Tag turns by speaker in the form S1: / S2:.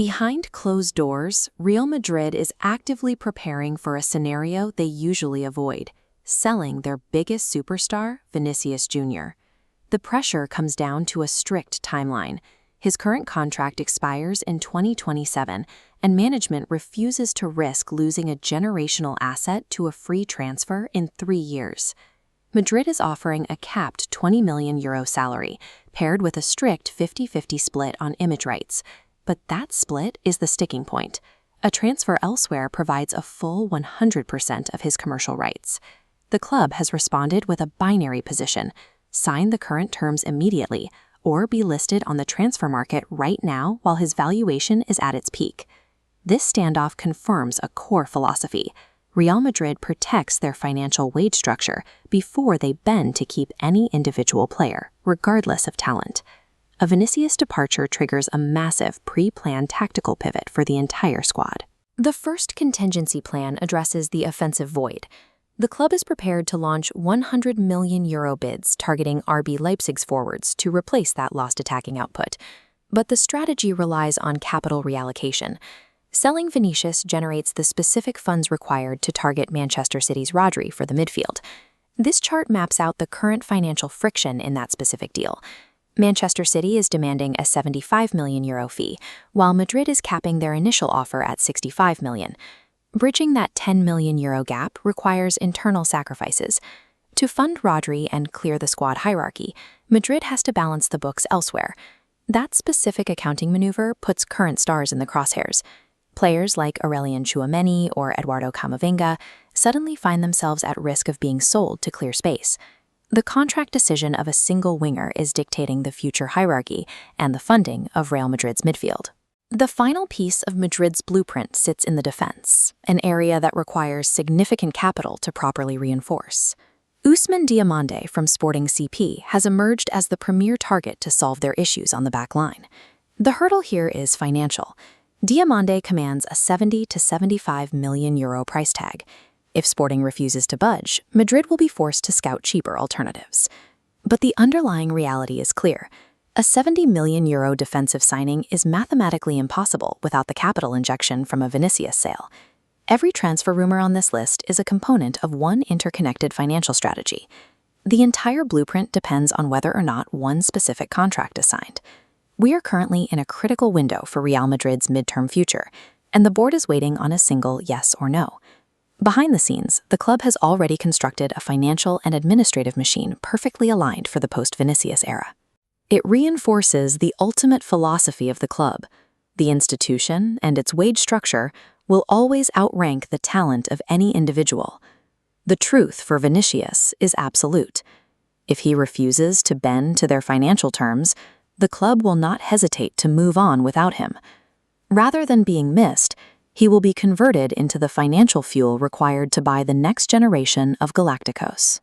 S1: Behind closed doors, Real Madrid is actively preparing for a scenario they usually avoid: selling their biggest superstar, Vinicius Jr. The pressure comes down to a strict timeline. His current contract expires in 2027, and management refuses to risk losing a generational asset to a free transfer in 3 years. Madrid is offering a capped €20 million salary, paired with a strict 50-50 split on image rights. But that split is the sticking point. A transfer elsewhere provides a full 100% of his commercial rights. The club has responded with a binary position: sign the current terms immediately, or be listed on the transfer market right now while his valuation is at its peak. This standoff confirms a core philosophy: Real Madrid protects their financial wage structure before they bend to keep any individual player, regardless of talent. A Vinicius departure triggers a massive pre-planned tactical pivot for the entire squad. The first contingency plan addresses the offensive void. The club is prepared to launch €100 million bids targeting RB Leipzig's forwards to replace that lost attacking output. But the strategy relies on capital reallocation. Selling Vinicius generates the specific funds required to target Manchester City's Rodri for the midfield. This chart maps out the current financial friction in that specific deal. Manchester City is demanding a €75 million fee, while Madrid is capping their initial offer at €65 million. Bridging that €10 million gap requires internal sacrifices. To fund Rodri and clear the squad hierarchy, Madrid has to balance the books elsewhere. That specific accounting maneuver puts current stars in the crosshairs. Players like Aurelien Tchouameni or Eduardo Camavinga suddenly find themselves at risk of being sold to clear space. The contract decision of a single winger is dictating the future hierarchy and the funding of Real Madrid's midfield. The final piece of Madrid's blueprint sits in the defense, an area that requires significant capital to properly reinforce. Ousmane Diomande from Sporting CP has emerged as the premier target to solve their issues on the back line. The hurdle here is financial. Diomande commands a €70 to €75 million price tag. If Sporting refuses to budge, Madrid will be forced to scout cheaper alternatives. But the underlying reality is clear. A €70 million defensive signing is mathematically impossible without the capital injection from a Vinicius sale. Every transfer rumor on this list is a component of one interconnected financial strategy. The entire blueprint depends on whether or not one specific contract is signed. We are currently in a critical window for Real Madrid's midterm future, and the board is waiting on a single yes or no. Behind the scenes, the club has already constructed a financial and administrative machine perfectly aligned for the post-Vinicius era. It reinforces the ultimate philosophy of the club. The institution and its wage structure will always outrank the talent of any individual. The truth for Vinicius is absolute. If he refuses to bend to their financial terms, the club will not hesitate to move on without him. Rather than being missed, he will be converted into the financial fuel required to buy the next generation of Galacticos.